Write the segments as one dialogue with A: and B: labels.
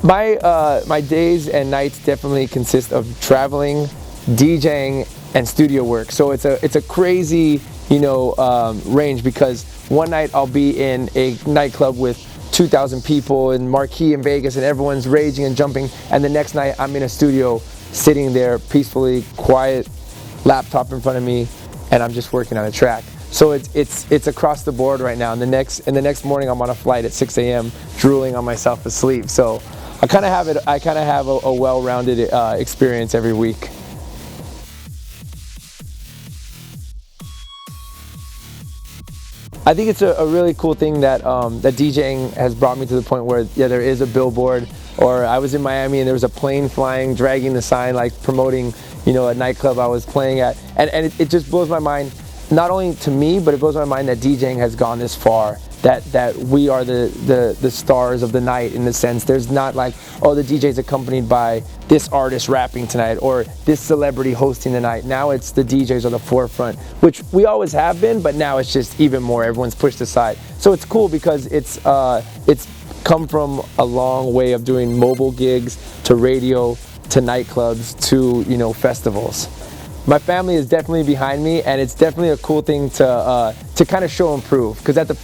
A: My days and nights definitely consist of traveling, DJing, and studio work. So it's a crazy, range, because one night I'll be in a nightclub with 2,000 people in Marquee in Vegas, and everyone's raging and jumping, and the next night I'm in a studio sitting there peacefully, quiet, laptop in front of me, and I'm just working on a track. So it's across the board right now. And the next morning I'm on a flight at 6 a.m. drooling on myself to sleep. So I kind of have a well-rounded experience every week. I think it's a really cool thing that that DJing has brought me to the point where there is a billboard, or I was in Miami and there was a plane flying, dragging the sign, like promoting, a nightclub I was playing at, and it just blows my mind, not only to me, but it blows my mind that DJing has gone this far. That we are the stars of the night, in the sense. There's not like, oh, the DJ's accompanied by this artist rapping tonight or this celebrity hosting the night. Now it's the DJs on the forefront, which we always have been, but now it's just even more. Everyone's pushed aside. So it's cool because it's come from a long way of doing mobile gigs to radio to nightclubs to festivals. My family is definitely behind me, and it's definitely a cool thing to kind of show and prove. Because at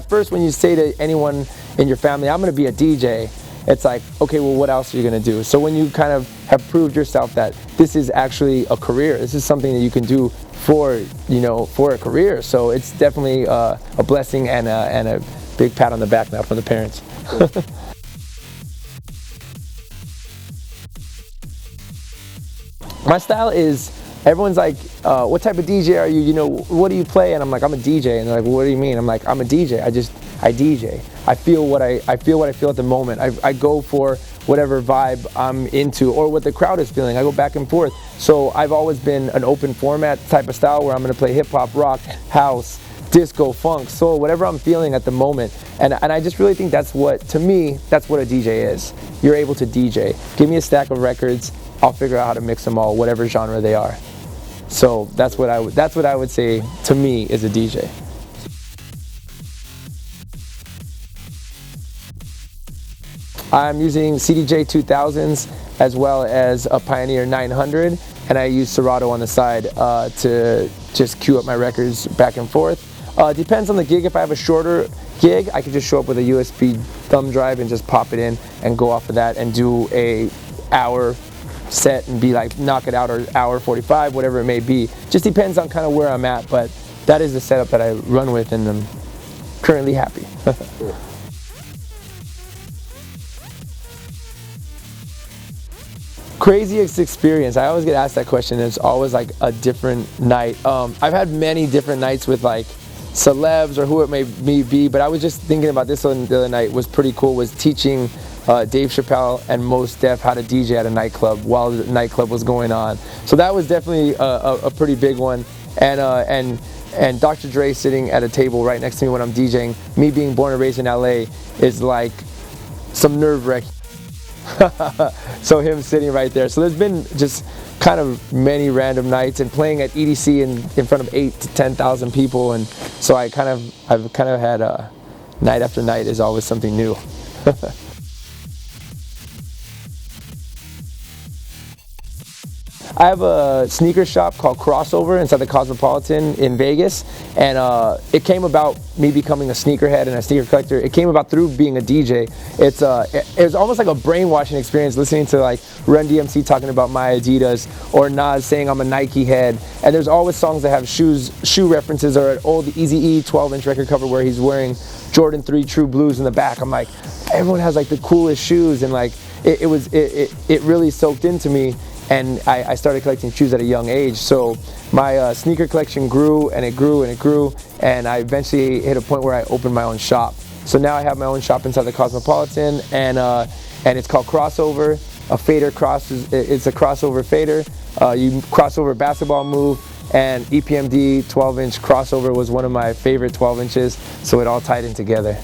A: first, when you say to anyone in your family, "I'm going to be a DJ," it's like, okay, well, what else are you going to do? So when you kind of have proved yourself that this is actually a career, this is something that you can do for a career. So it's definitely a blessing and a big pat on the back now from the parents. My style is, everyone's like, what type of DJ are you? What do you play? And I'm like, I'm a DJ. And they're like, well, what do you mean? I'm like, I'm a DJ. I DJ. I feel what I feel at the moment. I go for whatever vibe I'm into or what the crowd is feeling. I go back and forth. So I've always been an open format type of style where I'm going to play hip hop, rock, house, disco, funk, soul, whatever I'm feeling at the moment. And I just really think to me, that's what a DJ is. You're able to DJ. Give me a stack of records. I'll figure out how to mix them all, whatever genre they are. So that's what I would say to me is a DJ. I'm using CDJ 2000s as well as a Pioneer 900, and I use Serato on the side to just queue up my records back and forth. Depends on the gig. If I have a shorter gig, I can just show up with a USB thumb drive and just pop it in and go off of that and do a hour set and be like, knock it out, or hour 45, whatever it may be. Just depends on kind of where I'm at, but that is the setup that I run with, and I'm currently happy. Craziest experience, I always get asked that question, and it's always like a different night. I've had many different nights with like celebs or who it may be, but I was just thinking about this one the other night. Was pretty cool, was teaching Dave Chappelle and Mos Def how to DJ at a nightclub while the nightclub was going on. So that was definitely a pretty big one. And Dr. Dre sitting at a table right next to me when I'm DJing, me being born and raised in LA, is like some nerve-wracking. So him sitting right there. So there's been just kind of many random nights, and playing at EDC in front of 8,000 to 10,000 people, and so I've kind of had night after night is always something new. I have a sneaker shop called Crossover inside the Cosmopolitan in Vegas, and it came about me becoming a sneakerhead and a sneaker collector. It came about through being a DJ. It was almost like a brainwashing experience, listening to like Run DMC talking about my Adidas, or Nas saying I'm a Nike head. And there's always songs that have shoe references, or an old Eazy-E 12-inch record cover where he's wearing Jordan 3 True Blues in the back. I'm like, everyone has like the coolest shoes, and like it really soaked into me. And I started collecting shoes at a young age. So my sneaker collection grew and it grew and it grew, and I eventually hit a point where I opened my own shop. So now I have my own shop inside the Cosmopolitan, and it's called Crossover. A fader it's a crossover fader. You cross over a basketball move, and EPMD 12-inch crossover was one of my favorite 12 inches, so it all tied in together.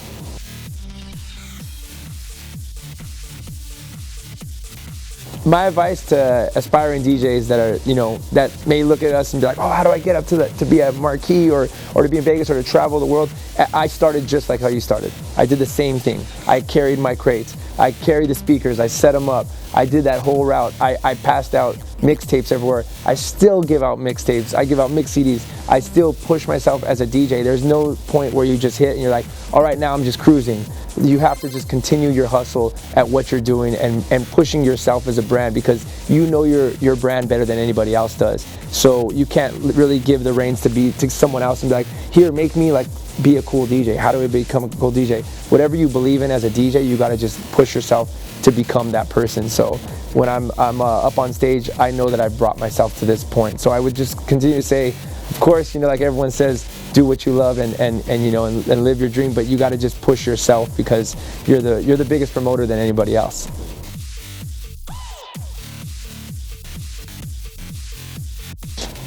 A: my advice to aspiring DJs that are, you know, that may look at us and be like, oh, how do I get up to be a marquee or to be in Vegas or to travel the world? I started just like how you started. I did the same thing. I carried my crates. I carried the speakers. I set them up. I did that whole route. I passed out mixtapes everywhere. I still give out mixtapes. I give out mix CDs. I still push myself as a DJ. There's no point where you just hit and you're like, all right, now I'm just cruising. You have to just continue your hustle at what you're doing and pushing yourself as a brand, because you know your brand better than anybody else does. So you can't really give the reins to someone else and be like, here, make me like be a cool DJ. How do I become a cool DJ? Whatever you believe in as a DJ, you got to just push yourself to become that person. So when I'm up on stage, I know that I've brought myself to this point. So I would just continue to say, of course, you know, like everyone says, do what you love and you know, and live your dream, but you got to just push yourself, because you're the biggest promoter than anybody else.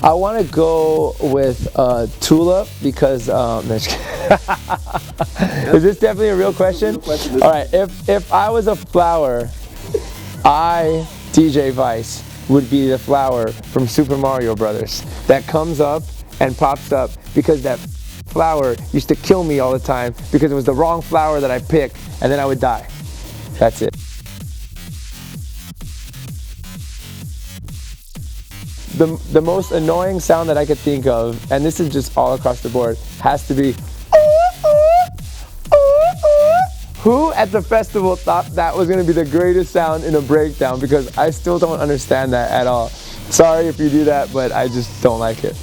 A: I want to go with Tulip, because is this definitely a real question? All right, if I was a flower, I, DJ Vice, would be the flower from Super Mario Brothers that comes up and pops up, because that flower used to kill me all the time because it was the wrong flower that I picked, and then I would die. That's it. The most annoying sound that I could think of, and this is just all across the board, has to be who at the festival thought that was going to be the greatest sound in a breakdown, because I still don't understand that at all. Sorry if you do that, but I just don't like it.